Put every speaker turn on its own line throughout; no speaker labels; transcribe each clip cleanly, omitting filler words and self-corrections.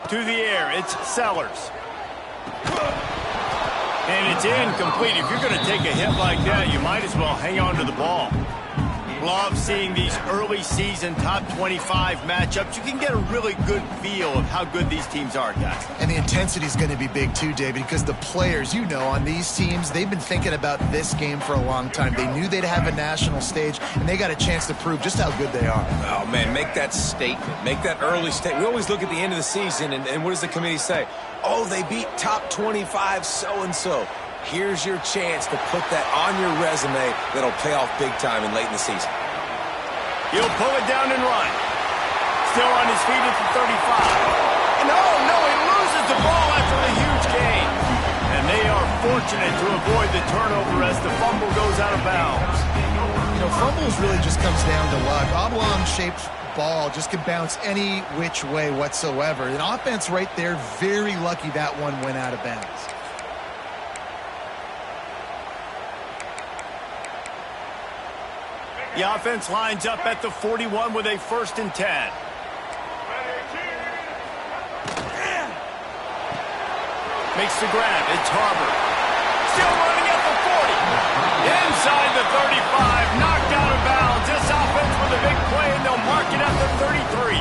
To the air, it's Sellers. And it's incomplete. If you're going to take a hit like that, you might as well hang on to the ball. Love seeing these early season top 25 matchups. You can get a really good feel of how good these teams are, guys.
And the intensity is going to be big too, David, because the players, you know, on these teams, they've been thinking about this game for a long time. They knew they'd have a national stage, and they got a chance to prove just how good they are.
Oh, man, make that statement. Make that early statement. We always look at the end of the season, and what does the committee say? Oh, they beat top 25 so-and-so. Here's your chance to put that on your resume that'll pay off big time and late in the season.
He'll pull it down and run. Still on his feet at the 35. No, he loses the ball after the huge gain. And they are fortunate to avoid the turnover as the fumble goes out of bounds.
You know, fumbles really just comes down to luck. Oblong-shaped ball just can bounce any which way whatsoever. An offense right there, very lucky that one went out of bounds.
The offense lines up at the 41 with a 1st and 10. Makes the grab. It's Harbor. Still running at the 40. Inside the 35. Knocked out of bounds. This offense with a big play, and they'll mark it at the 33.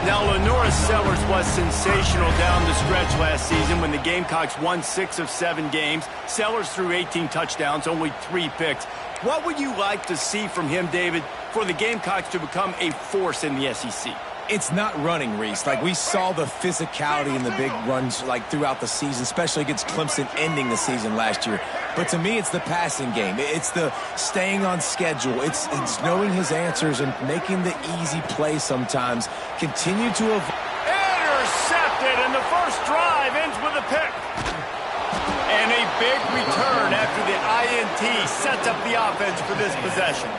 Now, Lenora Sellers was sensational down the stretch last season when the Gamecocks won 6 of 7 games. Sellers threw 18 touchdowns, only 3 picks. What would you like to see from him, David, for the Gamecocks to become a force in the SEC?
It's not running, Reese. Like, we saw the physicality in the big runs, like, throughout the season, especially against Clemson ending the season last year. But to me, it's the passing game. It's the staying on schedule. It's knowing his answers and making the easy play sometimes. Continue to avoid.
Intercepted, and the first drive ends with a pick. And a big return after the INT sets up the offense for this possession.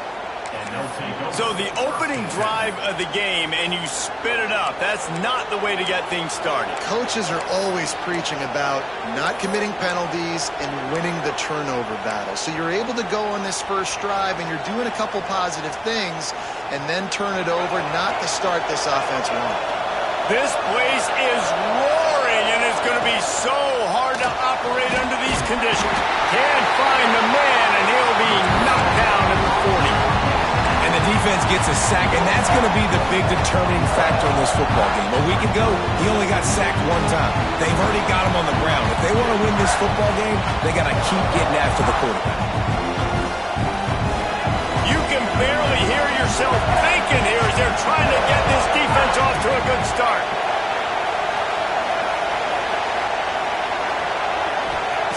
So the opening drive of the game, and you spit it up. That's not the way to get things started.
Coaches are always preaching about not committing penalties and winning the turnover battle. So you're able to go on this first drive, and you're doing a couple positive things, and then turn it over, not to start this offense wrong.
This place is roaring, and it's going to be so hard to operate under these conditions. Can't find the man, and he'll be knocked down at the 40.
And the defense gets a sack, and that's going to be the big determining factor in this football game. A week ago, he only got sacked 1 time. They've already got him on the ground. If they want to win this football game, they got to keep getting after the quarterback.
You can barely hear yourself thinking here as they're trying to get this defense off to a good start.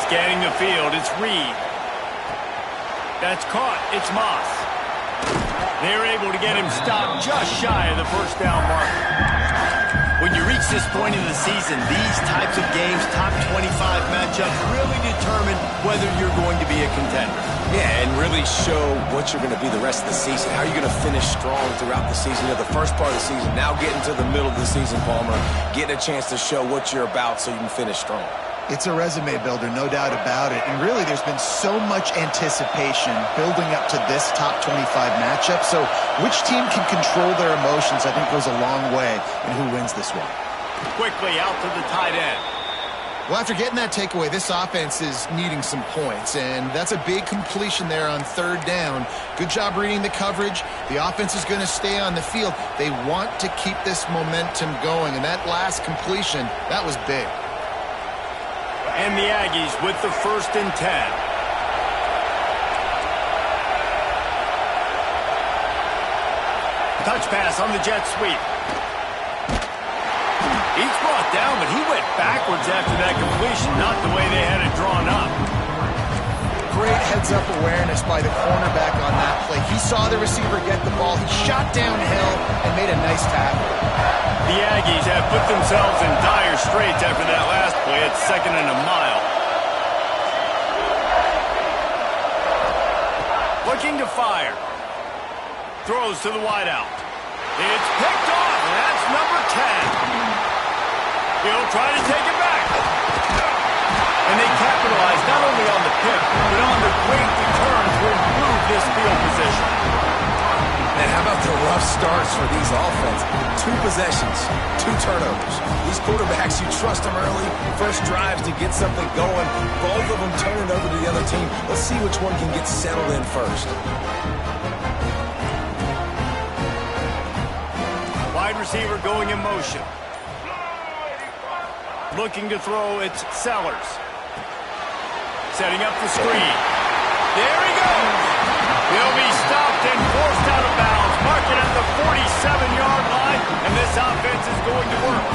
Scanning the field, it's Reed. That's caught. It's Moss. They're able to get him stopped just shy of the first down mark. When you reach this point in the season, these types of games, top 25 matchups, really determine whether you're going to be a contender.
Yeah, and really show what you're going to be the rest of the season. How are you going to finish strong throughout the season? You know, the first part of the season, now getting to the middle of the season, Palmer, getting a chance to show what you're about so you can finish strong.
It's a resume builder, no doubt about it. And really, there's been so much anticipation building up to this top 25 matchup. So which team can control their emotions, I think, goes a long way in who wins this one.
Quickly out to the tight end.
Well, after getting that takeaway, this offense is needing some points, and that's a big completion there on 3rd down. Good job reading the coverage. The offense is going to stay on the field. They want to keep this momentum going, and that last completion, that was big.
And the Aggies with the 1st and 10. Touch pass on the jet sweep. He's brought down, but he went backwards after that completion, not the way they had it drawn up.
Great heads-up awareness by the cornerback on that play. He saw the receiver get the ball. He shot downhill and made a nice tackle.
The Aggies have put themselves in dire straits after that last play at 2nd and a mile. Looking to fire. Throws to the wideout. It's picked off, and that's number 10. He'll try to take it back. And they capitalize not only on the pick, but on the great return to improve this field position.
And how starts for these offenses. 2 possessions, 2 turnovers. These quarterbacks, you trust them early. First drives to get something going. Both of them turn it over to the other team. Let's see which one can get settled in first.
Wide receiver going in motion. Looking to throw, it's Sellers. Setting up the screen. There he goes. He'll be stopped and forced out of bounds. Mark it at the 47-yard line, and this offense is going to work.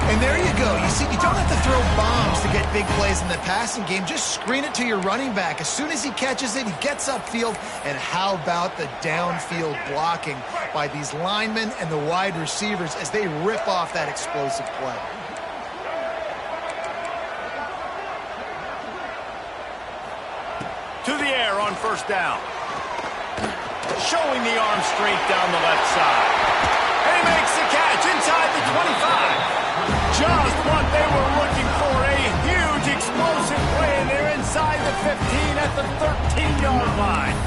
And there you go. You see, you don't have to throw bombs to get big plays in the passing game. Just screen it to your running back. As soon as he catches it, he gets upfield. And how about the downfield blocking by these linemen and the wide receivers as they rip off that explosive play?
To the air on first down. Showing the arm strength down the left side. And he makes the catch inside the 25. Just what they were looking for. A huge explosive play, and they're inside the 15 at the 13-yard line.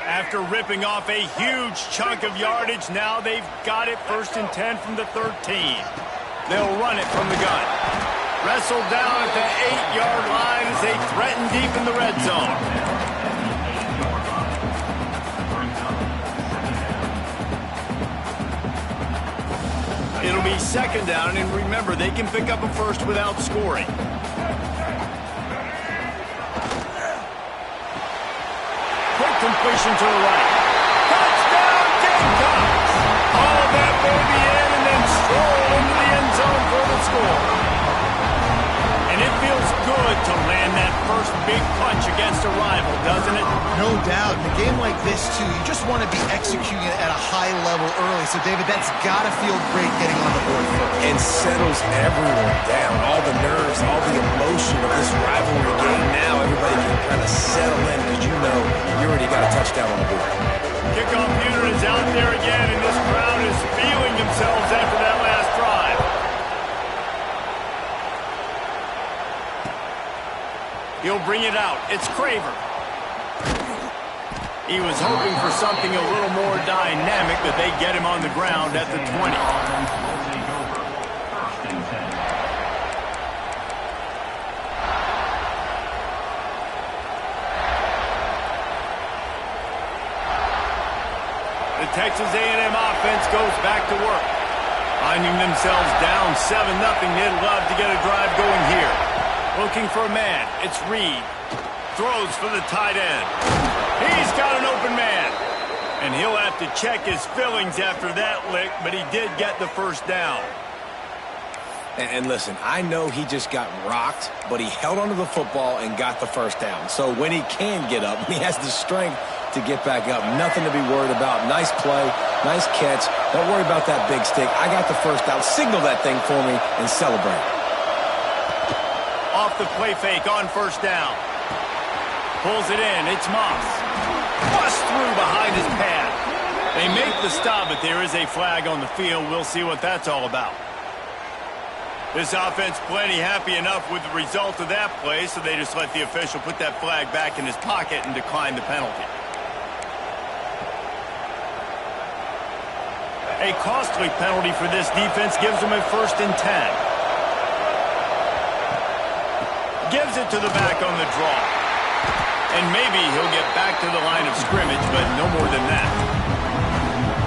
After ripping off a huge chunk of yardage, now they've got it 1st and 10 from the 13. They'll run it from the gun. Wrestled down at the 8-yard line as they threaten deep in the red zone. It'll be 2nd down, and remember, they can pick up a first without scoring. Quick completion to the right. Touchdown, Gamecocks! All that baby in and then stroll into the end zone for the score. And it feels good to land that first big punch against a rival, doesn't it?
No doubt. In a game like this, too, you just want to be executing it at a high level early. So, David, that's got to feel great getting on the board first.
And settles everyone down. All the nerves, all the emotion of this rivalry game. Now everybody can kind of settle in because you know you already got a touchdown on the board.
Kickoff unit is out there again, and this crowd is feeling themselves after that last drive. He'll bring it out. It's Craver. He was hoping for something a little more dynamic, but they get him on the ground at the 20. The Texas A&M offense goes back to work. Finding themselves down 7-0, they'd love to get a drive going here. Looking for a man. It's Reed. Throws for the tight end. He's got an open man. And he'll have to check his fillings after that lick, but he did get the first down.
And listen, I know he just got rocked, but he held onto the football and got the first down. So when he can get up, when he has the strength to get back up, nothing to be worried about. Nice play, nice catch. Don't worry about that big stick. I got the first down. Signal that thing for me and celebrate.
Off the play fake on first down. Pulls it in. It's Moss. Bust through behind his pad. They make the stop, but there is a flag on the field. We'll see what that's all about. This offense plenty happy enough with the result of that play, so they just let the official put that flag back in his pocket and decline the penalty. A costly penalty for this defense gives them a 1st and 10. Gives it to the back on the draw. And maybe he'll get back to the line of scrimmage, but no more than that.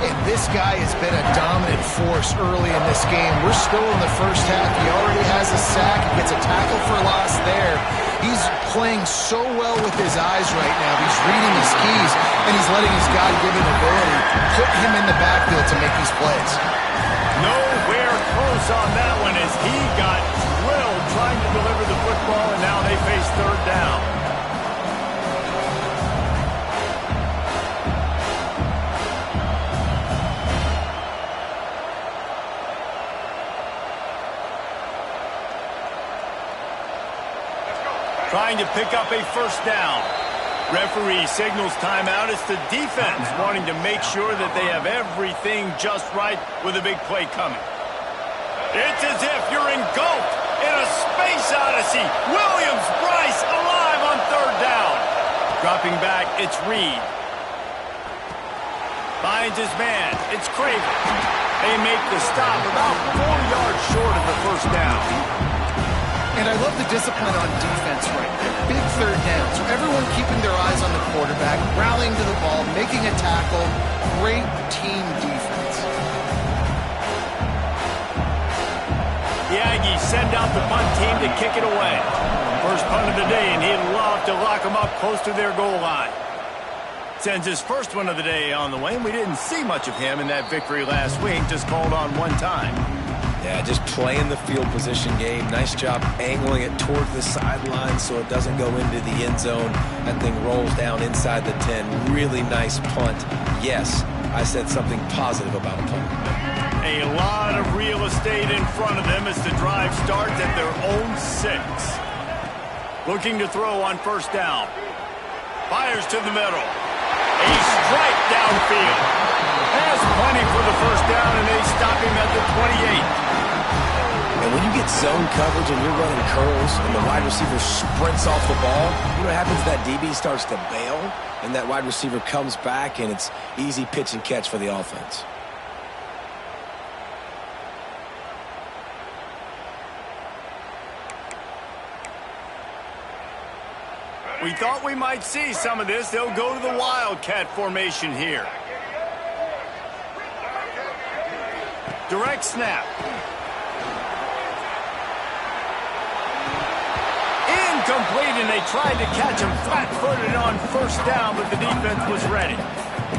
And this guy has been a dominant force early in this game. We're still in the first half. He already has a sack. He gets a tackle for loss there. He's playing so well with his eyes right now. He's reading his keys, and he's letting his God-given ability put him in the backfield to make these plays.
Nowhere close on that one as he got drilled trying to deliver the football, and now they face 3rd down. Trying to pick up a first down. Referee signals timeout. It's the defense wanting to make sure that they have everything just right with a big play coming. It's as if you're engulfed in a space odyssey. Williams-Brice alive on 3rd down. Dropping back, it's Reed. Finds his man. It's Craven. They make the stop about 4 yards short of the first down.
And I love the discipline on defense right there. Big third down. So everyone keeping their eyes on the quarterback, rallying to the ball, making a tackle. Great team defense.
The Aggies send out the punt team to kick it away. First punt of the day, and he'd love to lock them up close to their goal line. Sends his first one of the day on the way, and we didn't see much of him in that victory last week, just called on one time.
Yeah, just playing the field position game. Nice job angling it towards the sideline so it doesn't go into the end zone. That thing rolls down inside the 10. Really nice punt. Yes, I said something positive about a punt.
A lot of real estate in front of them as the drive starts at their own 6. Looking to throw on first down. Fires to the middle. A strike downfield. Has plenty for the first down, and they stop him at the 28.
And when you get zone coverage and you're running curls and the wide receiver sprints off the ball, you know what happens? That DB starts to bail, and that wide receiver comes back, and it's easy pitch and catch for the offense.
We thought we might see some of this. They'll go to the Wildcat formation here. Direct snap. Incomplete, and they tried to catch him flat-footed on first down, but the defense was ready.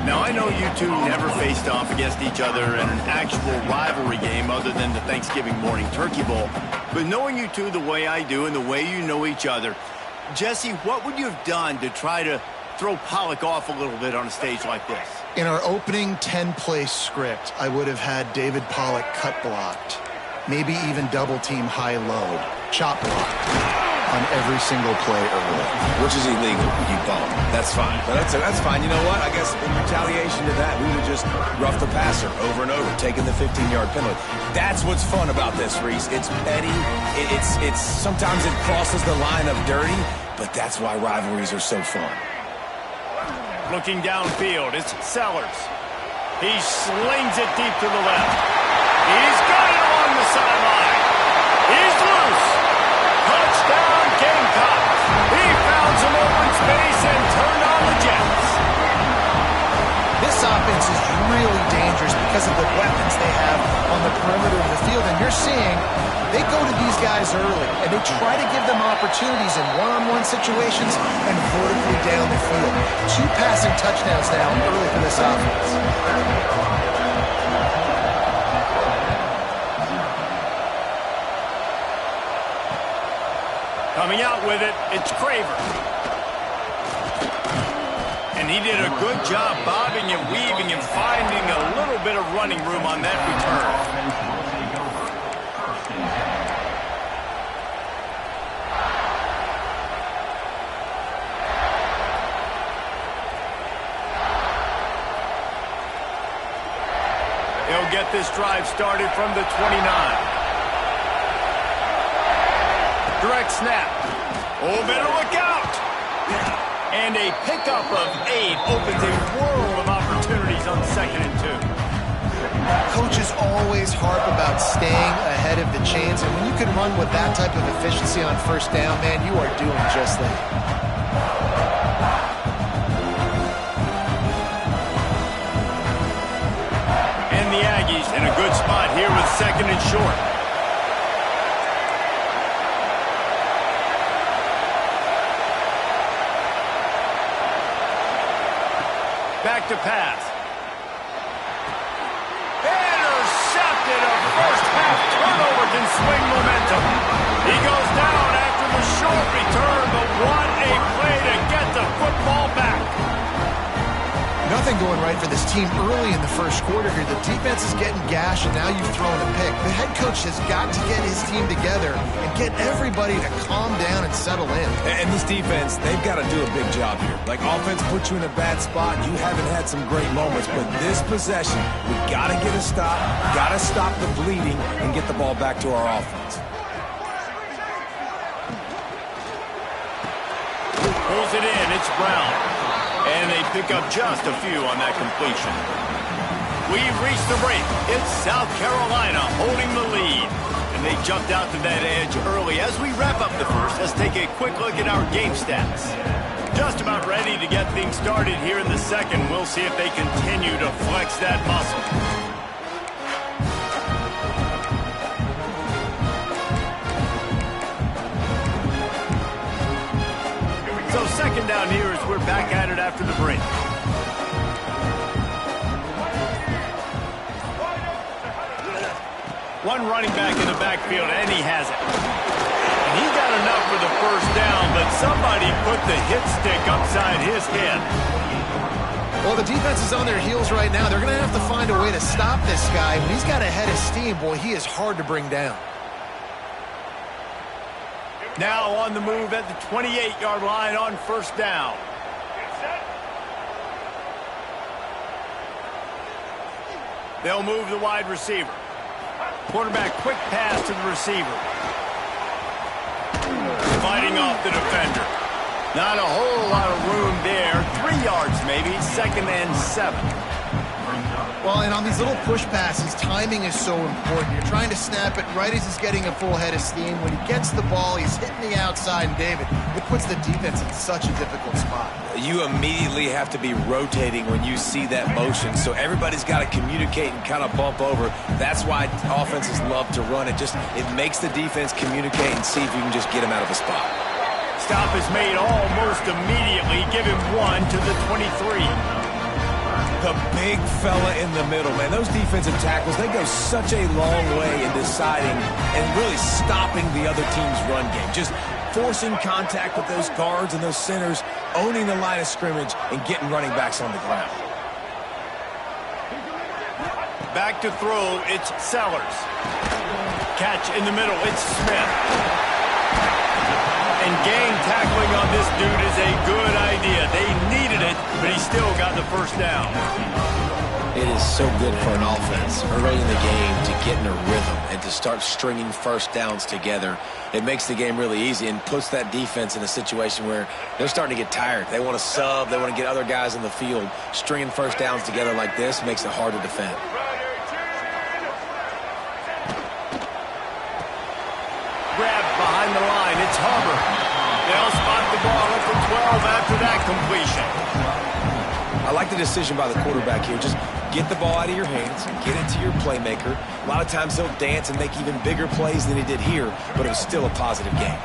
Now, I know you two never faced off against each other in an actual rivalry game other than the Thanksgiving morning Turkey Bowl. But knowing you two the way I do and the way you know each other, Jesse, what would you have done to try to throw Pollock off a little bit on a stage like this?
In our opening 10-play script, I would have had David Pollock cut blocked. Maybe even double-team high load. Chop blocked on every single play early.
Which is illegal, you bum. That's fine. But that's fine. You know what? I guess in retaliation to that, we would have just roughed the passer over and over, taking the 15-yard penalty. That's what's fun about this, Reese. It's petty. It's sometimes it crosses the line of dirty, but that's why rivalries are so fun.
Looking downfield, it's Sellers. He slings it deep to the left. He's got it along the sideline. He's loose. Touchdown, Gamecocks. He found some open space and turned on the Jets.
This offense is really dangerous because of the weapons they have on the perimeter of the field. And you're seeing they go to these guys early, and they try to give them opportunities in one-on-one situations and vertically down the field. 2 passing touchdowns now early for this offense.
Coming out with it, it's Craver. And he did a good job bobbing and weaving and finding a little bit of running room on that return. He'll get this drive started from the 29. Direct snap. Oh, better look out. And a pickup of 8 opens a world of opportunities on 2nd and 2.
Coaches always harp about staying ahead of the chains, and when you can run with that type of efficiency on first down, man, you are doing just that.
And the Aggies in a good spot here with 2nd and short. Back to pass. Intercepted. A first half turnover can swing momentum. He goes down after the short return, but what a play to get the football back.
Nothing going right for this team early in the first quarter here. The defense is getting gashed, and now you've thrown a pick. The head coach has got to get his team together and get everybody to calm down and settle in.
And this defense, they've got to do a big job here. Like, offense puts you in a bad spot. You haven't had some great moments, but this possession, we got to get a stop, got to stop the bleeding, and get the ball back to our offense.
Pulls it in. It's Brown. And they pick up just a few on that completion. We've reached the break. It's South Carolina holding the lead. And they jumped out to that edge early. As we wrap up the first, let's take a quick look at our game stats. Just about ready to get things started here in the second. We'll see if they continue to flex that muscle. So second down here as we're back at it after the break. One running back in the backfield, and he has it. And he got enough for the first down, but somebody put the hit stick upside his head.
Well, the defense is on their heels right now. They're going to have to find a way to stop this guy. When he's got a head of steam, boy, he is hard to bring down.
Now on the move at the 28-yard line on first down. They'll move the wide receiver. Quarterback quick pass to the receiver. Fighting off the defender. Not a whole lot of room there. 3 yards maybe. 2nd and 7.
Well, and on these little push passes, timing is so important. You're trying to snap it right as he's getting a full head of steam. When he gets the ball, he's hitting the outside, and David, it puts the defense in such a difficult spot.
You immediately have to be rotating when you see that motion, so everybody's got to communicate and kind of bump over. That's why offenses love to run it. It makes the defense communicate and see if you can just get him out of a spot.
Stop is made almost immediately. Give him 1 to the 23.
The big fella in the middle, man. Those defensive tackles, they go such a long way in deciding and really stopping the other team's run game. Just forcing contact with those guards and those centers, owning the line of scrimmage, and getting running backs on the ground.
Back to throw, it's Sellers. Catch in the middle, it's Smith. And gang tackling on this dude is a good idea. They needed it, but he still got the first down.
It is so good for an offense early in the game to get in a rhythm and to start stringing first downs together. It makes the game really easy and puts that defense in a situation where they're starting to get tired. They want to sub. They want to get other guys in the field. Stringing first downs together like this makes it hard to defend.
Grab behind the line. It's Hubbard. They'll spot the ball up for 12 after that completion.
I like the decision by the quarterback here. Just get the ball out of your hands, get it to your playmaker. A lot of times he'll dance and make even bigger plays than he did here, but it was still a positive game.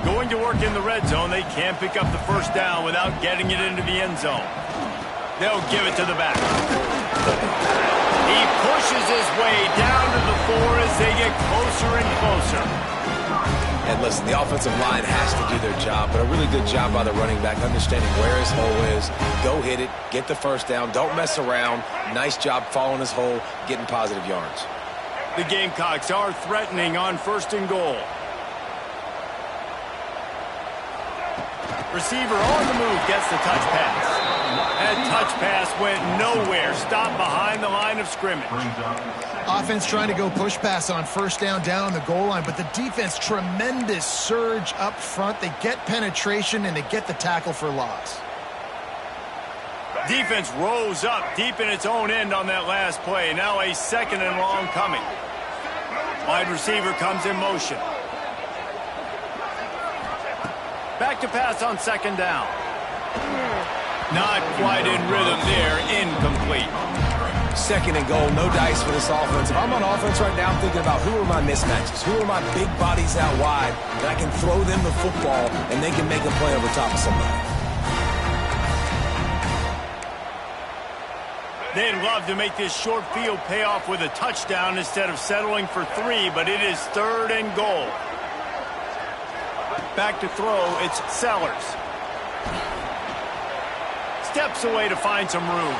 Going to work in the red zone. They can't pick up the first down without getting it into the end zone. They'll give it to the back. He pushes his way down to the 4 as they get closer and closer.
And listen, the offensive line has to do their job, but a really good job by the running back, understanding where his hole is. Go hit it, get the first down, don't mess around. Nice job following his hole, getting positive yards.
The Gamecocks are threatening on 1st and goal. Receiver on the move gets the touch pass. That touch pass went nowhere. Stopped behind the line of scrimmage.
Offense trying to go push pass on first down on the goal line, but the defense, tremendous surge up front. They get penetration, and they get the tackle for loss.
Defense rose up deep in its own end on that last play. Now a 2nd and long coming. Wide receiver comes in motion. Back to pass on 2nd down. Not quite in rhythm there. Incomplete.
2nd and goal, no dice for this offense. If I'm on offense right now, I'm thinking about who are my mismatches, who are my big bodies out wide that I can throw them the football and they can make a play over top of somebody.
They'd love to make this short field pay off with a touchdown instead of settling for 3, but it is 3rd and goal. Back to throw, it's Sellers. Steps away to find some room.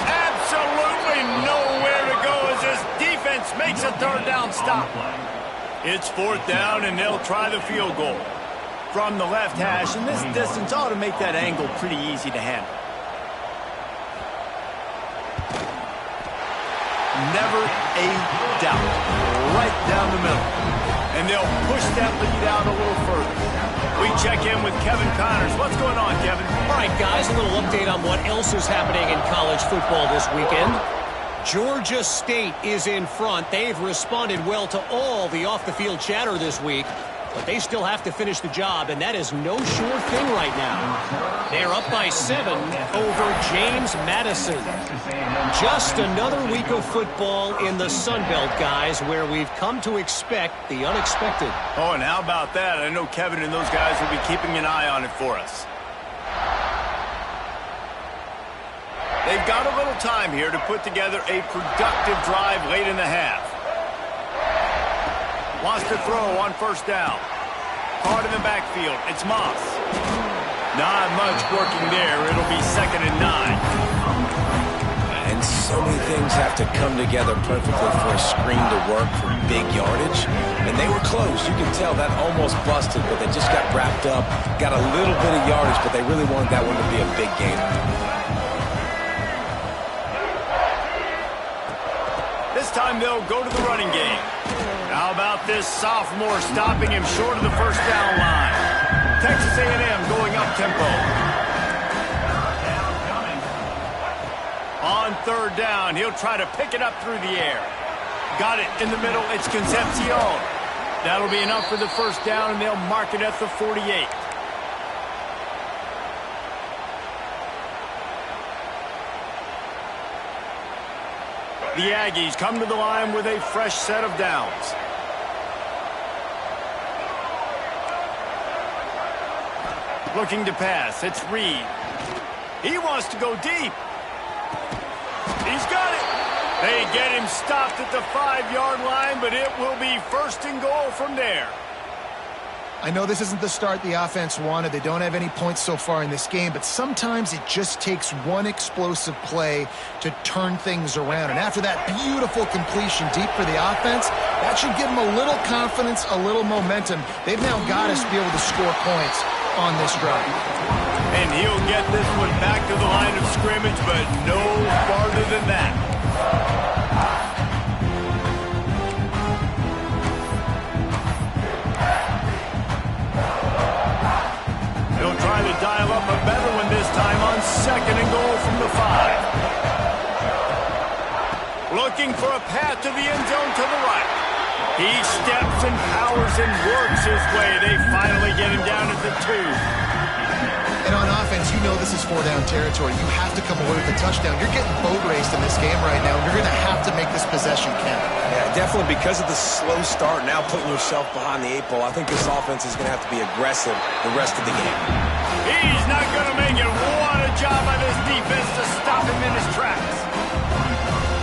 Absolutely nowhere to go as this defense makes a 3rd down stop. It's 4th down, and they'll try the field goal. From the left hash, and this distance ought to make that angle pretty easy to handle. Never a doubt. Right down the middle. and they'll push that lead out a little further. We check in with Kevin Connors. What's going on, Kevin?
All right, guys, a little update on what else is happening in college football this weekend. Georgia State is in front. They've responded well to all the off-the-field chatter this week, but they still have to finish the job, and that is no sure thing right now. They're up by 7 over James Madison. Just another week of football in the Sun Belt, guys, where we've come to expect the unexpected.
Oh, and how about that? I know Kevin and those guys will be keeping an eye on it for us. They've got a little time here to put together a productive drive late in the half. Wants to throw on first down. Hard in the backfield. It's Moss. Not much working there. It'll be 2nd and 9.
And so many things have to come together perfectly for a screen to work for big yardage. And they were close. You can tell that almost busted, but they just got wrapped up, got a little bit of yardage, but they really wanted that one to be a big game.
This time they'll go to the running game. How about this sophomore stopping him short of the first down line? Texas A&M going up tempo. On 3rd down, he'll try to pick it up through the air. Got it in the middle. It's Concepcion. That'll be enough for the first down, and they'll mark it at the 48. The Aggies come to the line with a fresh set of downs. Looking to pass. It's Reed. He wants to go deep. He's got it. They get him stopped at the 5-yard line, but it will be 1st and goal from there.
I know this isn't the start the offense wanted. They don't have any points so far in this game, but sometimes it just takes one explosive play to turn things around. And after that beautiful completion deep for the offense, that should give them a little confidence, a little momentum. They've now got us to be able to score points on this drive.
And he'll get this one back to the line of scrimmage, but no farther than that. He'll try to dial up a better one this time on 2nd and goal from the 5. Looking for a path to the end zone to the right. He steps and powers and works his way. They finally get him down at the 2.
And on offense, you know this is 4-down territory. You have to come away with a touchdown. You're getting boat raced in this game right now. You're going to have to make this possession count.
Yeah, definitely because of the slow start, now putting yourself behind the 8 ball. I think this offense is going to have to be aggressive the rest of the game.
He's not going to make it. What a job by this defense to stop him in his tracks.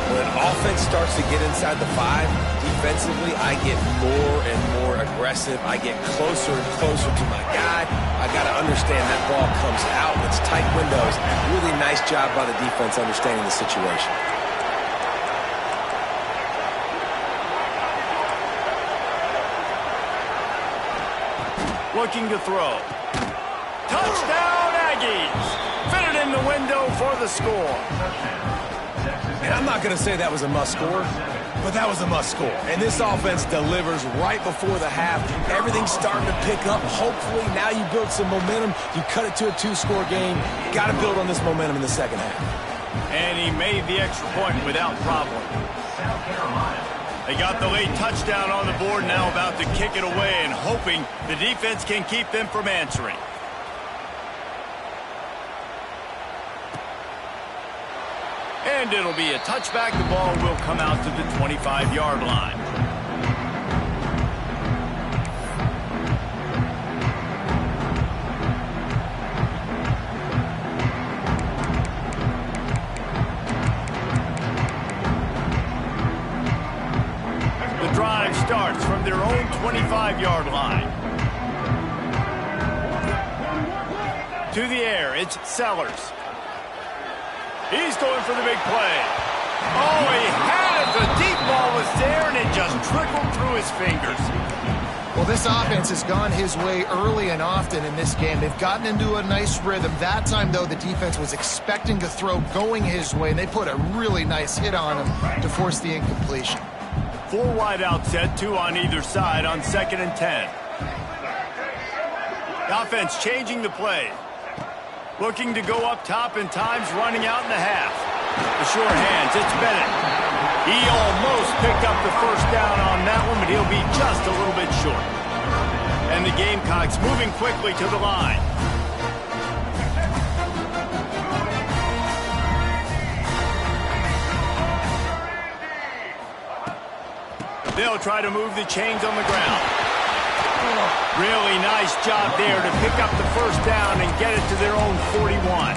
When offense starts to get inside the 5, defensively, I get more and more aggressive. I get closer and closer to my guy. I got to understand that ball comes out. It's tight windows. Really nice job by the defense understanding the situation.
Looking to throw. Touchdown, Aggies! Fit it in the window for the score.
And I'm not going to say that was a must score, but that was a must score. And this offense delivers right before the half. Everything's starting to pick up. Hopefully now you build some momentum. You cut it to a 2-score game. Got to build on this momentum in the second half.
And he made the extra point without problem. They got the late touchdown on the board, now about to kick it away and hoping the defense can keep them from answering. And it'll be a touchback. The ball will come out to the 25-yard line. The drive starts from their own 25-yard line. To the air, it's Sellers. He's going for the big play. Oh, he had it. The deep ball was there, and it just trickled through his fingers.
Well, this offense has gone his way early and often in this game. They've gotten into a nice rhythm. That time, though, the defense was expecting to throw going his way, and they put a really nice hit on him to force the incompletion.
4 wide out set, 2 on either side on 2nd and 10. The offense changing the play. Looking to go up top and times running out in the half. The sure hands, it's Bennett. He almost picked up the first down on that one, but he'll be just a little bit short. And the Gamecocks moving quickly to the line. They'll try to move the chains on the ground. Really nice job there to pick up the first down and get it to their own 41.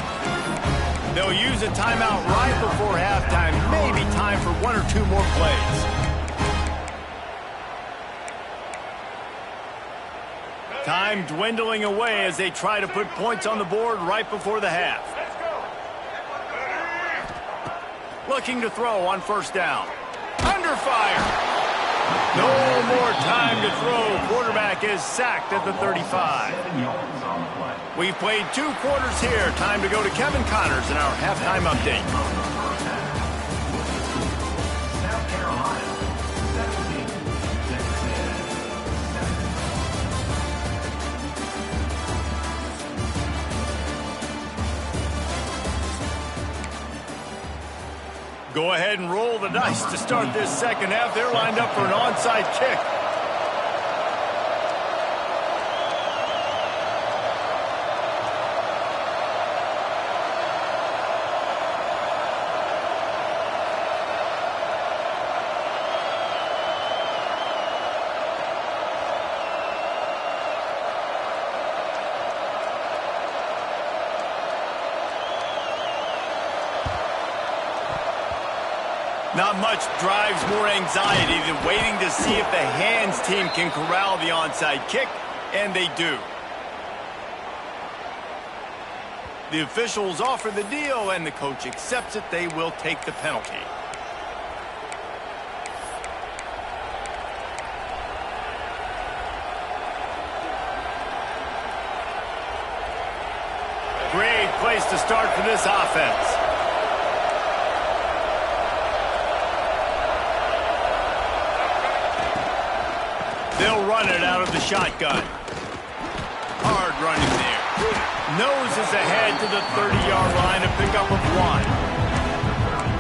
They'll use a timeout right before halftime. Maybe time for 1 or 2 more plays. Time dwindling away as they try to put points on the board right before the half. Looking to throw on first down. Under fire. No more time to throw. Quarterback is sacked at the 35. We've played 2 quarters here. Time to go to Kevin Connors in our halftime update.
South Carolina, 17.
Go ahead and roll the dice to start this second half. They're lined up for an onside kick. Not much drives more anxiety than waiting to see if the hands team can corral the onside kick, and they do. The officials offer the deal, and the coach accepts it. They will take the penalty. Great place to start for this offense. They'll run it out of the shotgun. Hard running there. Noses ahead to the 30-yard line, a pickup of 1.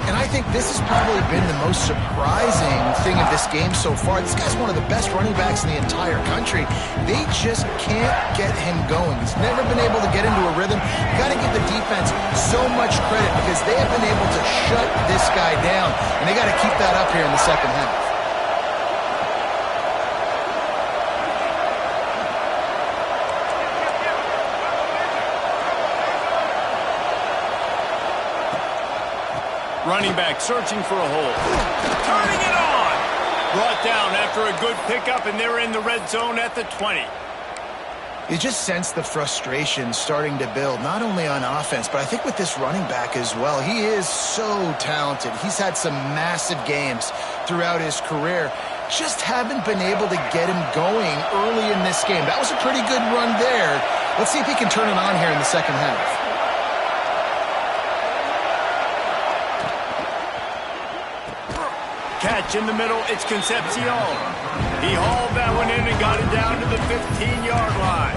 And I think this has probably been the most surprising thing of this game so far. This guy's one of the best running backs in the entire country. They just can't get him going. He's never been able to get into a rhythm. You got to give the defense so much credit because they have been able to shut this guy down. And they got to keep that up here in the second half.
Running back searching for a hole. Turning it on. Brought down after a good pickup, and they're in the red zone at the 20.
You just sense the frustration starting to build, not only on offense, but I think with this running back as well. He is so talented. He's had some massive games throughout his career. Just haven't been able to get him going early in this game. That was a pretty good run there. Let's see if he can turn it on here in the second half.
Catch in the middle, it's Concepcion. He hauled that one in and got it down to the 15-yard line.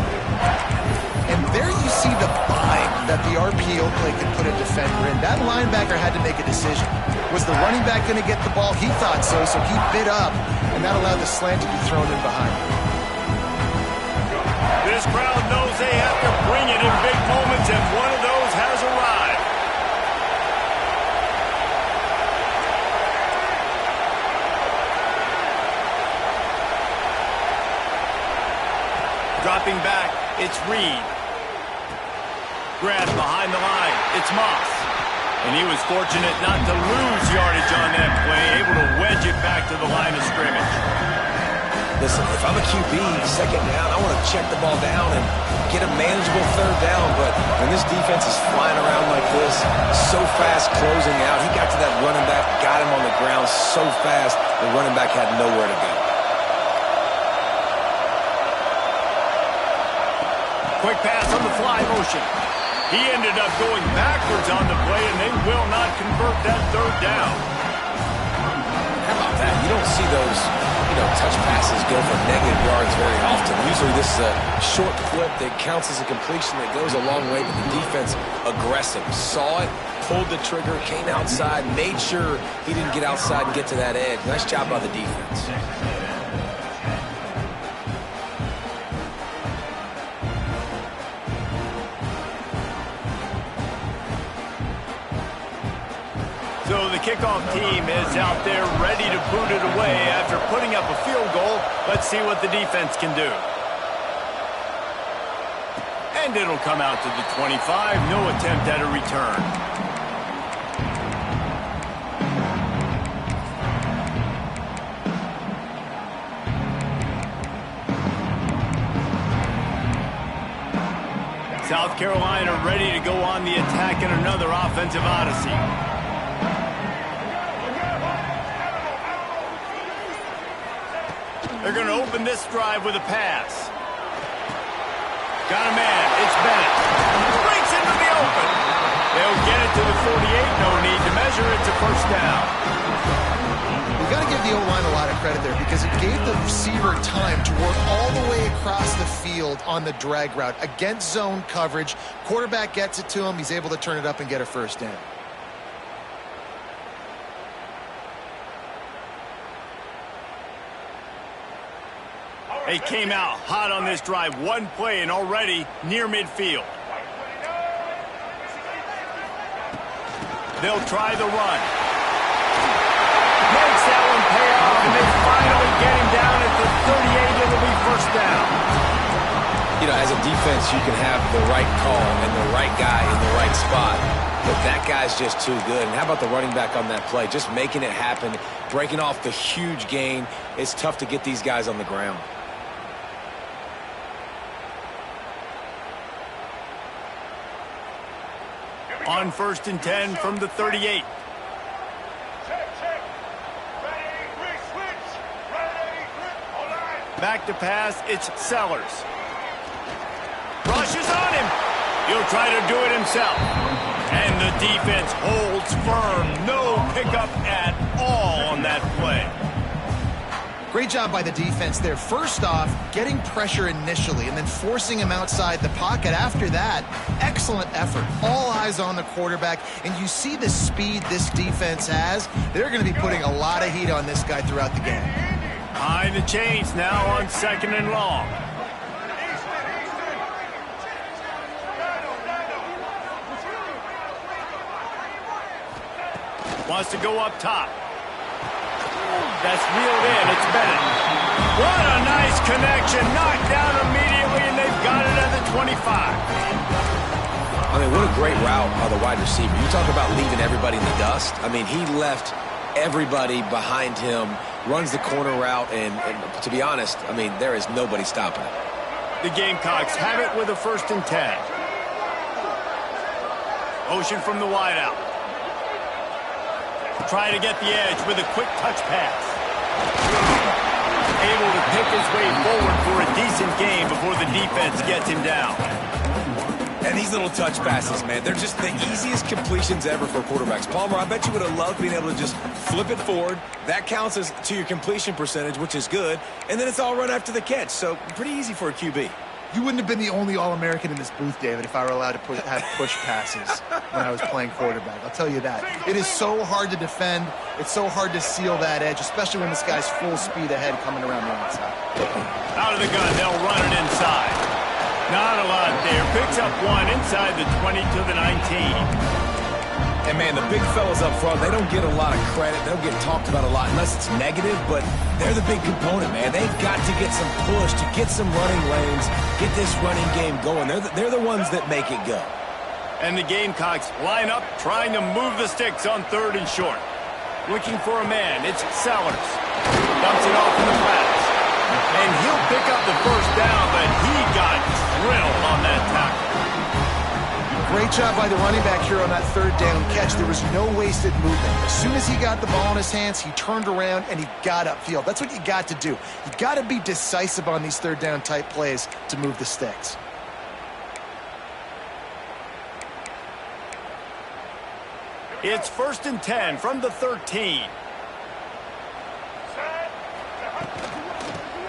And there you see the bind that the RPO play could put a defender in. That linebacker had to make a decision. Was the running back going to get the ball? He thought so, so he bit up, and that allowed the slant to be thrown in behind him.
This crowd knows they have to bring it in big moments, and one of those has arrived. Dropping back, it's Reed. Grab behind the line, it's Moss. And he was fortunate not to lose yardage on that play, able to wedge it back to the line of scrimmage.
Listen, if I'm a QB, second down, I want to check the ball down and get a manageable third down. But when this defense is flying around like this, so fast closing out, he got to that running back, got him on the ground so fast, the running back had nowhere to go.
Quick pass on the fly motion. He ended up going backwards on the play, and they will not convert that third down.
How about that? You don't don't see those, touch passes go for negative yards very often. Usually this is a short clip that counts as a completion that goes a long way, but the defense aggressive. Saw it, pulled the trigger, came outside, made sure he didn't get outside and get to that edge. Nice job by the defense.
So the kickoff team is out there ready to boot it away after putting up a field goal. Let's see what the defense can do. And it'll come out to the 25. No attempt at a return. South Carolina ready to go on the attack in another offensive odyssey. They're going to open this drive with a pass. Got a man. It's Bennett. Breaks into the open. They'll get it to the 48. No need to measure. It's a first down.
We've got to give the O-line a lot of credit there because it gave the receiver time to work all the way across the field on the drag route against zone coverage. Quarterback gets it to him. He's able to turn it up and get a first down.
They came out hot on this drive. One play and already near midfield. They'll try the run. Makes that one pay off, and they finally get him down at the 38. It'll be first down.
As a defense, you can have the right call and the right guy in the right spot, but that guy's just too good. And how about the running back on that play? Just making it happen, breaking off the huge gain. It's tough to get these guys on the ground.
On 1st and 10 from the 38. Back to pass, it's Sellers. Rushes on him. He'll try to do it himself. And the defense holds firm. No pickup at all on that play.
Great job by the defense there. First off, getting pressure initially and then forcing him outside the pocket. After that, excellent effort. All eyes on the quarterback. And you see the speed this defense has. They're going to be putting a lot of heat on this guy throughout the game.
Behind the chains now on 2nd and long. Wants to go up top. That's reeled in. It's Bennett. What a nice connection. Knocked down immediately, and they've got it at the 25.
I mean, what a great route by the wide receiver. You talk about leaving everybody in the dust. I mean, he left everybody behind him, runs the corner route, and to be honest, I mean, there is nobody stopping it.
The Gamecocks have it with a 1st and 10. Motion from the wideout. Try to get the edge with a quick touch pass. Able to pick his way forward for a decent gain before the defense gets him down.
And these little touch passes, man, they're just the easiest completions ever for quarterbacks. Palmer, I bet you would have loved being able to just flip it forward. That counts as to your completion percentage, which is good. And then it's all run after the catch. So pretty easy for a QB.
You wouldn't have been the only All-American in this booth, David, if I were allowed to have push passes when I was playing quarterback. I'll tell you that. It is so hard to defend. It's so hard to seal that edge, especially when this guy's full speed ahead coming around the outside.
Out of the gun, they'll run it inside. Not a lot there. Picks up one inside the 20 to the 19.
And, man, the big fellas up front, they don't get a lot of credit. They don't get talked about a lot unless it's negative, but they're the big component, man. They've got to get some push, to get some running lanes, get this running game going. They're the ones that make it go.
And the Gamecocks line up, trying to move the sticks on 3rd and short. Looking for a man. It's Sellers. Dumps it off in the flats. And he'll pick up the first down, but he got drilled on that tackle.
Great job by the running back here on that 3rd down catch. There was no wasted movement. As soon as he got the ball in his hands, he turned around and he got upfield. That's what you got to do. You got to be decisive on these 3rd down type plays to move the sticks.
It's 1st and 10 from the 13.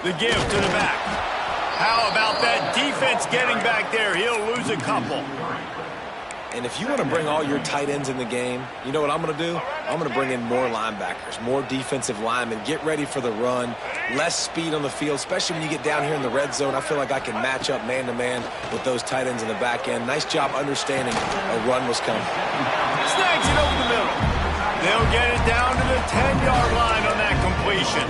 The give to the back. How about that defense getting back there? He'll lose a couple.
And if you want to bring all your tight ends in the game, you know what I'm going to do? I'm going to bring in more linebackers, more defensive linemen, get ready for the run, less speed on the field, especially when you get down here in the red zone. I feel like I can match up man-to-man with those tight ends in the back end. Nice job understanding a run was coming.
Snags it over the middle. They'll get it down to the 10-yard line on that completion.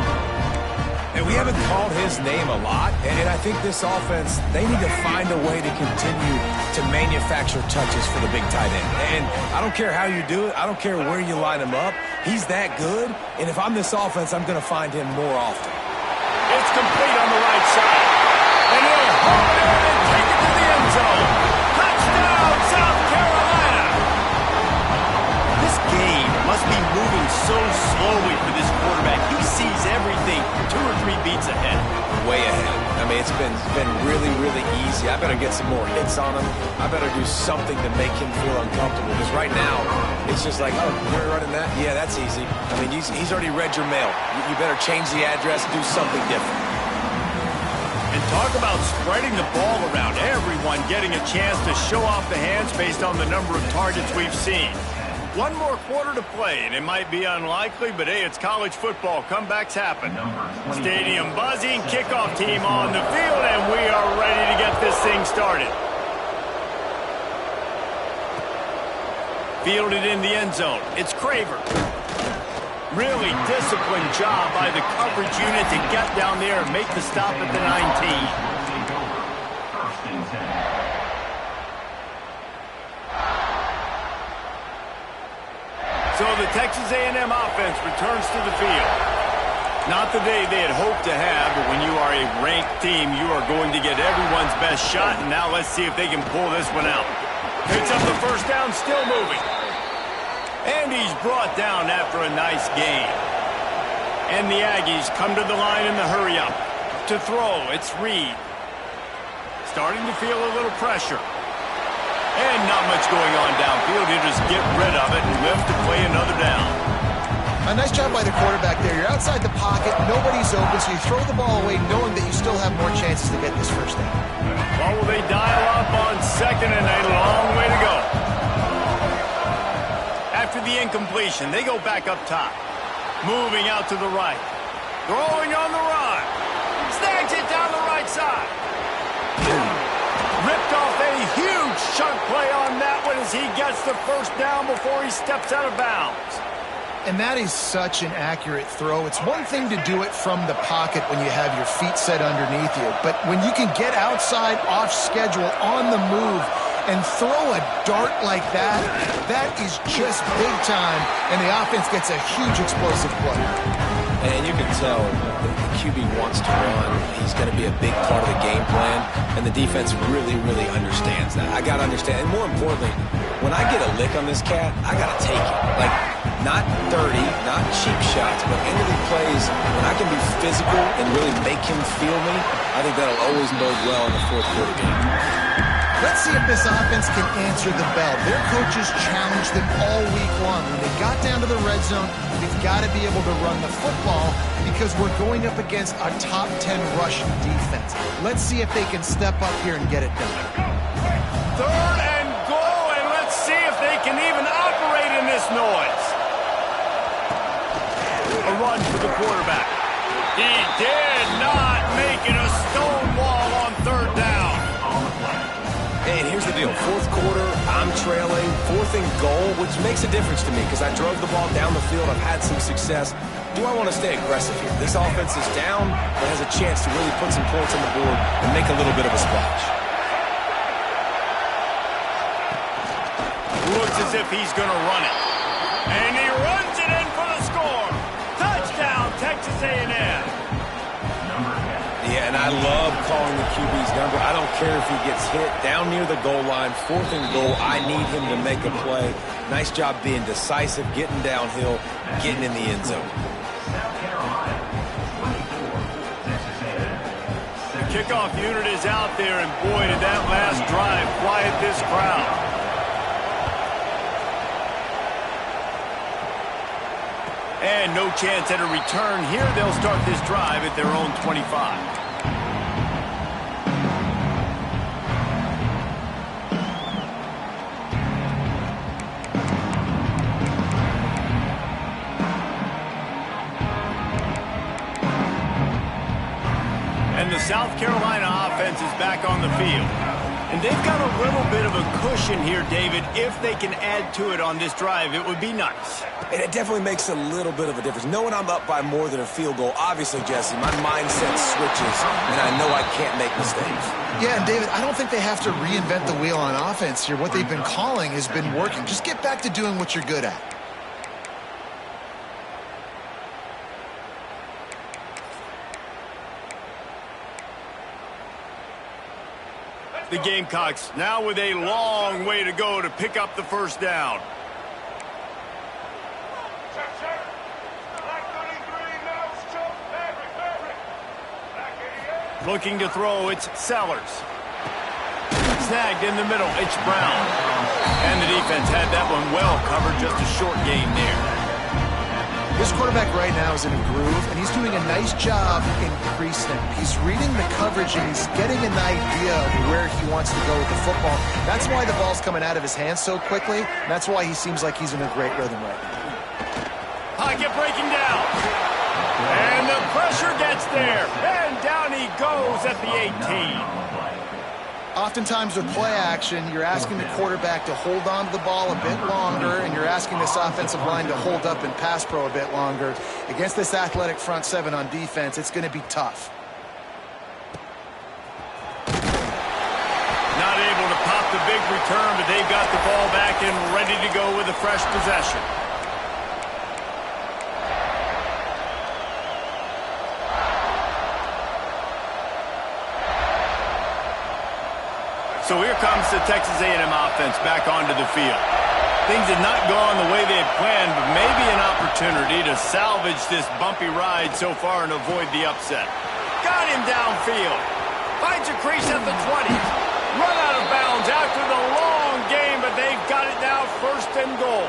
And we haven't called his name a lot, and I think this offense, they need to find a way to continue to manufacture touches for the big tight end. And I don't care how you do it. I don't care where you line him up. He's that good, and if I'm this offense, I'm going to find him more often.
It's complete on the right side. And he'll haul it in and take it to the end zone. Touchdown, South Carolina! This game must be moving so slowly for this quarterback. He sees everything 2 or 3 beats ahead.
Way ahead. I mean, it's been really, really easy. I better get some more hits on him. I better do something to make him feel uncomfortable. Because right now, it's just like, oh, you're running that? Yeah, that's easy. I mean, he's already read your mail. You better change the address, do something different.
And talk about spreading the ball around. Everyone getting a chance to show off the hands based on the number of targets we've seen. 1 more quarter to play, and it might be unlikely, but hey, it's college football. Comebacks happen. Stadium buzzing, kickoff team on the field, and we are ready to get this thing started. Fielded in the end zone. It's Craver. Really disciplined job by the coverage unit to get down there and make the stop at the 19. So the Texas A&M offense returns to the field. Not the day they had hoped to have, but when you are a ranked team, you are going to get everyone's best shot, and now let's see if they can pull this one out. Picks up the first down, still moving. And he's brought down after a nice gain. And the Aggies come to the line in the hurry-up. To throw, it's Reed. Starting to feel a little pressure. And not much going on downfield. He'll just get rid of it and live to play another down.
A nice job by the quarterback there. You're outside the pocket. Nobody's open, so you throw the ball away knowing that you still have more chances to get this first down.
Well, will they dial up on second and a long way to go? After the incompletion, they go back up top. Moving out to the right. Throwing on the run. Snags it down the right side. Ripped off a huge chunk play on that one as he gets the first down before he steps out of bounds.
And that is such an accurate throw. It's one thing to do it from the pocket when you have your feet set underneath you, but when you can get outside, off schedule, on the move, and throw a dart like that, that is just big time, and the offense gets a huge explosive play.
And you can tell the QB wants to run. He's going to be a big part of the game plan, and the defense really, really understands that. I got to understand, and more importantly, when I get a lick on this cat, I got to take it. Like, not dirty, not cheap shots, but end of the plays, when I can be physical and really make him feel me, I think that'll always bode well in the fourth quarter game.
Let's see if this offense can answer the bell. Their coaches challenged them all week long. When they got down to the red zone, we've got to be able to run the football because we're going up against a top 10 rush defense. Let's see if they can step up here and get it done.
3rd and goal, and let's see if they can even operate in this noise. A run for the quarterback. He did not make it a stone wall on 3rd down.
And here's the deal. 4th quarter, I'm trailing. 4th and goal, which makes a difference to me because I drove the ball down the field. I've had some success. Do I want to stay aggressive here? This offense is down, but has a chance to really put some points on the board and make a little bit of a splash.
Looks as if he's going to run it. And he runs it in for the score. Touchdown, Texas A&M.
Yeah, and I love calling the QB's number. I don't care if he gets hit down near the goal line, 4th and goal. I need him to make a play. Nice job being decisive, getting downhill, getting in the end zone.
The kickoff unit is out there, and boy, did that last drive quiet this crowd. And no chance at a return here. They'll start this drive at their own 25. And the South Carolina offense is back on the field. And they've got a little bit of a cushion here, David. If they can add to it on this drive, it would be nice.
And it definitely makes a little bit of a difference. Knowing I'm up by more than a field goal, obviously, Jesse, my mindset switches, and I know I can't make mistakes.
Yeah, and David, I don't think they have to reinvent the wheel on offense here. What they've been calling has been working. Just get back to doing what you're good at.
The Gamecocks now with a long way to go to pick up the first down. Looking to throw, it's Sellers. Snagged in the middle, it's Brown. And the defense had that one well covered, just a short gain there.
This quarterback right now is in a groove, and he's doing a nice job in pre-snap. He's reading the coverage, and he's getting an idea of where he wants to go with the football. That's why the ball's coming out of his hands so quickly, and that's why he seems like he's in a great rhythm right now.
Pocket breaking down. And the pressure gets there. And down he goes at the 18.
Oftentimes with play action, you're asking the quarterback to hold on to the ball a bit longer, and you're asking this offensive line to hold up in pass pro a bit longer. Against this athletic front seven on defense, it's going to be tough.
Not able to pop the big return, but they've got the ball back and ready to go with a fresh possession. So here comes the Texas A&M offense back onto the field. Things had not gone the way they had planned, but maybe an opportunity to salvage this bumpy ride so far and avoid the upset. Got him downfield. Finds a crease at the 20. Run out of bounds after the long game, but they've got it now first and goal.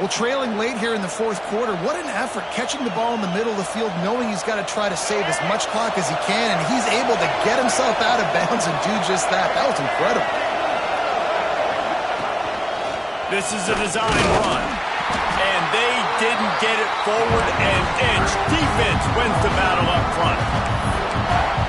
Well, trailing late here in the fourth quarter, what an effort catching the ball in the middle of the field, knowing he's got to try to save as much clock as he can, and he's able to get himself out of bounds and do just that. That was incredible.
This is a design run, and they didn't get it forward an inch. Defense wins the battle up front.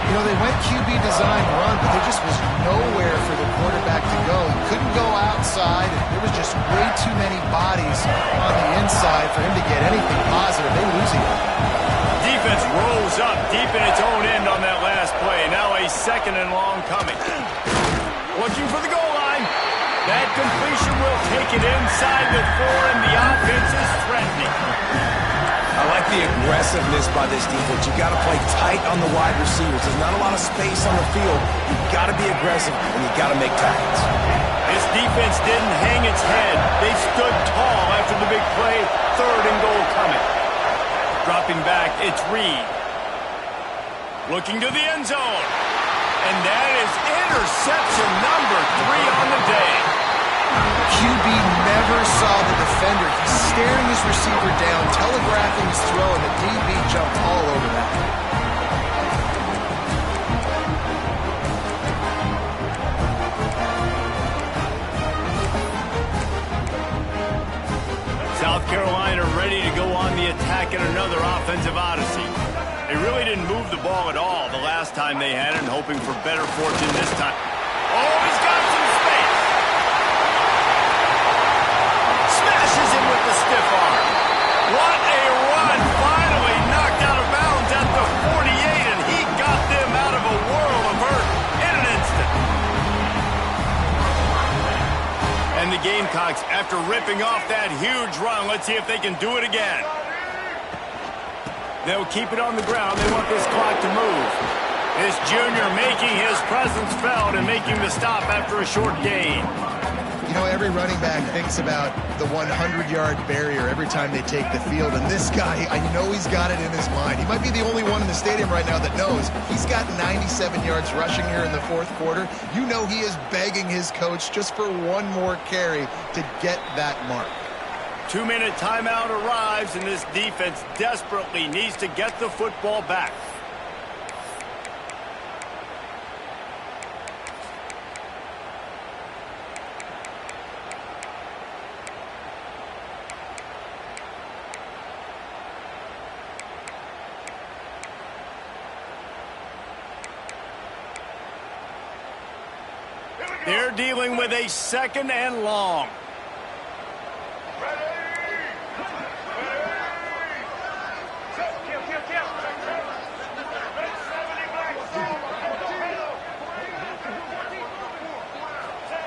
You know, they went QB design run, but there just was nowhere for the quarterback to go. He couldn't go outside, and there was just way too many bodies on the inside for him to get anything positive. They lose it.
Defense rolls up deep in its own end on that last play. Now a second and long coming. Looking for the goal line. That completion will take it inside the 4, and the offense is threatening.
I like the aggressiveness by this defense. You got to play tight on the wide receivers. There's not a lot of space on the field. You got to be aggressive, and you got to make tackles.
This defense didn't hang its head. They stood tall after the big play. Third and goal coming. Dropping back, it's Reed. Looking to the end zone. And that is interception number 3 on the day.
QB never saw the defender. He's staring his receiver down, telegraphing his throw, and the DB jumped all over that.
South Carolina ready to go on the attack in another offensive odyssey. They really didn't move the ball at all the last time they had it, and hoping for better fortune this time. Oh, he's got some space. Smashes him with the stiff arm. What a run. Finally knocked out of bounds at the 48, and he got them out of a world of hurt in an instant. And the Gamecocks, after ripping off that huge run, let's see if they can do it again. They'll keep it on the ground. They want this clock to move. This junior making his presence felt and making the stop after a short gain.
You know, every running back thinks about the 100-yard barrier every time they take the field, and this guy, I know he's got it in his mind. He might be the only one in the stadium right now that knows he's got 97 yards rushing here in the fourth quarter. You know he is begging his coach just for one more carry to get that mark.
2-minute timeout arrives, and this defense desperately needs to get the football back. They're dealing with a 2nd and long.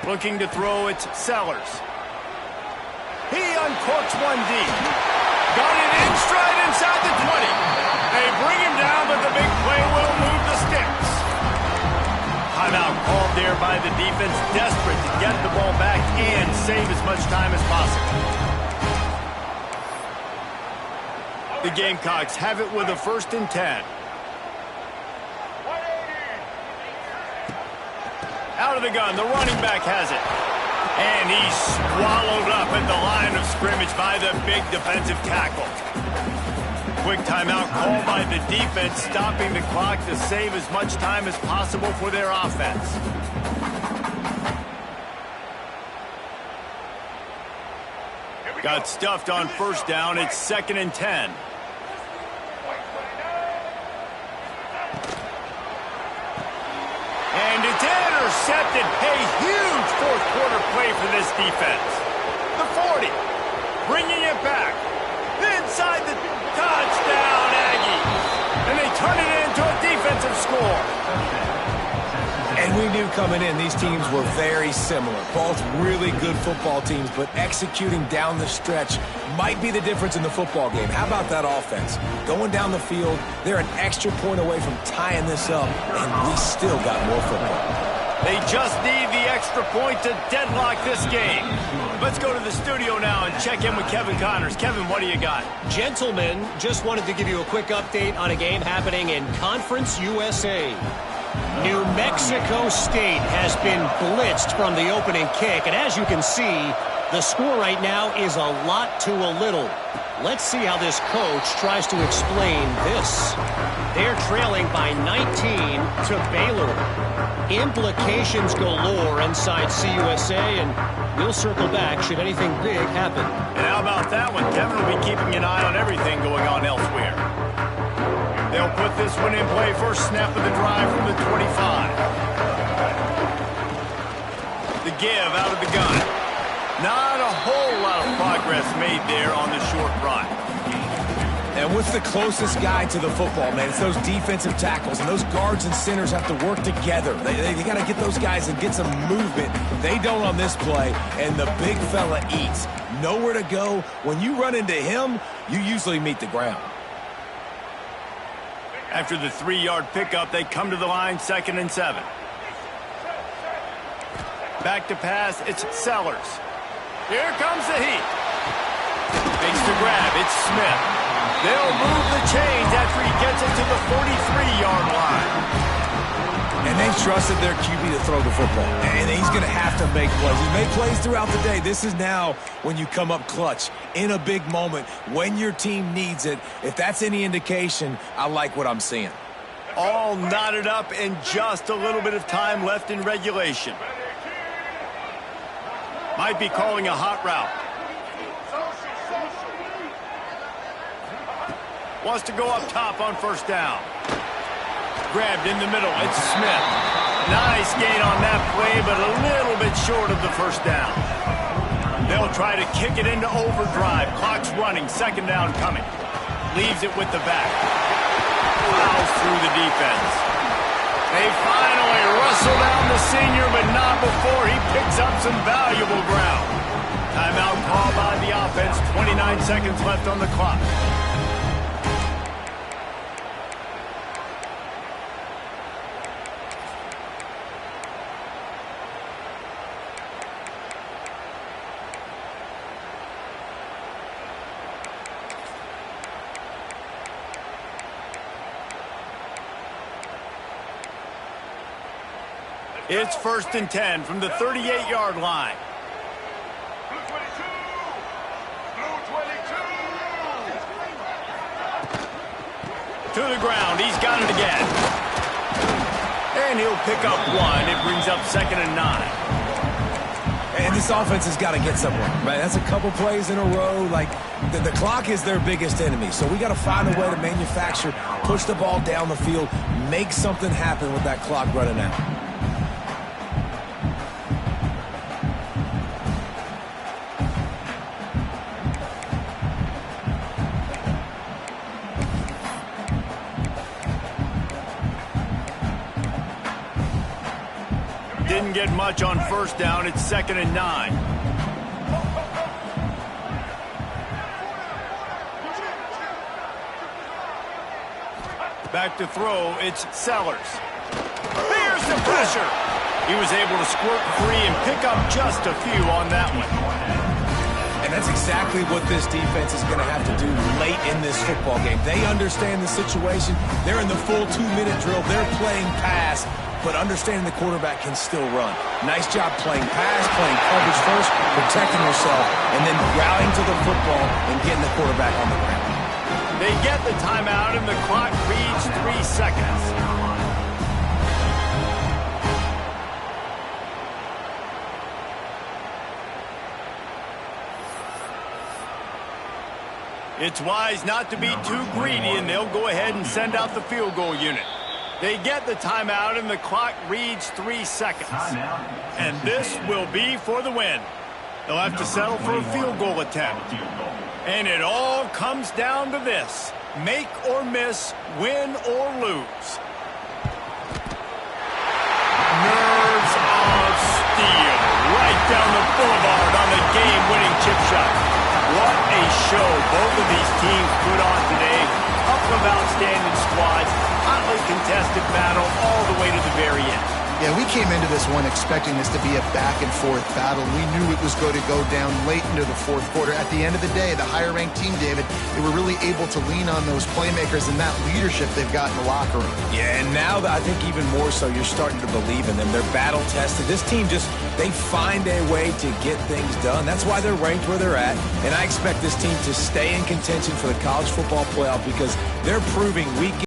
Looking to throw, it's Sellers. He uncorks one deep. Got it in stride inside the 20. They bring him down, but the big play will move the sticks. Timeout called there by the defense, desperate to get the ball back and save as much time as possible. The Gamecocks have it with a 1st and 10. Out of the gun, the running back has it. And he's swallowed up at the line of scrimmage by the big defensive tackle. Quick timeout called by the defense, stopping the clock to save as much time as possible for their offense. Got stuffed on 1st down. It's 2nd and 10. And it's intercepted. A huge 4th-quarter play for this defense. The 40, bringing it back. Inside the touchdown, Aggies. And they turn it into a defensive score.
And we knew coming in these teams were very similar. Both really good football teams, but executing down the stretch might be the difference in the football game. How about that offense? Going down the field, they're an extra point away from tying this up, and we still got more football.
They just need the extra point to deadlock this game. Let's go to the studio now and check in with Kevin Connors. Kevin, what do you got?
Gentlemen, just wanted to give you a quick update on a game happening in Conference USA. New Mexico State has been blitzed from the opening kick, and as you can see, the score right now is a lot to a little. Let's see how this coach tries to explain this. They're trailing by 19 to Baylor. Implications galore inside CUSA, and we'll circle back should anything big happen.
And how about that one? Kevin will be keeping an eye on everything going on elsewhere. They'll put this one in play. First snap of the drive from the 25. The give out of the gun. Not a whole lot of progress made there on the short run.
And what's the closest guy to the football, man? It's those defensive tackles, and those guards and centers have to work together. They got to get those guys and get some movement. They don't on this play, and the big fella eats. Nowhere to go. When you run into him, you usually meet the ground.
After the 3-yard pickup, they come to the line, 2nd and 7. Back to pass, it's Sellers. Here comes the heat. Makes the grab, it's Smith. They'll move the chains after he gets it to the 43-yard line.
And they trusted their QB to throw the football. And he's going to have to make plays. He's made plays throughout the day. This is now when you come up clutch in a big moment when your team needs it. If that's any indication, I like what I'm seeing.
All knotted up and just a little bit of time left in regulation. Might be calling a hot route. Wants to go up top on 1st down. Grabbed in the middle. It's Smith. Nice gain on that play, but a little bit short of the 1st down. They'll try to kick it into overdrive. Clock's running. 2nd down coming. Leaves it with the back. Fouls through the defense. They finally rustle down the senior, but not before he picks up some valuable ground. Timeout called by the offense. 29 seconds left on the clock. It's 1st and 10 from the 38-yard line. To the ground. He's got it again. And he'll pick up one. It brings up 2nd and 9.
And this offense has got to get somewhere, right? That's a couple plays in a row. Like, the clock is their biggest enemy. So we got to find a way to manufacture, push the ball down the field, make something happen with that clock running out.
Didn't get much on 1st down. It's 2nd and 9. Back to throw. It's Sellers. Here's the pressure. He was able to squirt free and pick up just a few on that one.
And that's exactly what this defense is going to have to do late in this football game. They understand the situation. They're in the full 2-minute drill. They're playing pass, but understanding the quarterback can still run. Nice job playing pass, playing coverage first, protecting yourself, and then rallying to the football and getting the quarterback on the ground.
They get the timeout, and the clock reads 3 seconds. It's wise not to be too greedy, and they'll go ahead and send out the field goal unit. They get the timeout, and the clock reads 3 seconds. And this will be for the win. They'll have to settle for a field goal attempt. And it all comes down to this. Make or miss, win or lose. Nerves of steel. Right down the boulevard on the game-winning chip shot. What a show both of these teams put on today. Couple of outstanding squads. Hotly contested battle all the way to the very end.
Yeah, we came into this one expecting this to be a back-and-forth battle. We knew it was going to go down late into the 4th quarter. At the end of the day, the higher-ranked team, David, they were really able to lean on those playmakers and that leadership they've got in the locker room.
Yeah, and now I think even more so, you're starting to believe in them. They're battle-tested. This team they find a way to get things done. That's why they're ranked where they're at. And I expect this team to stay in contention for the college football playoff because they're proving week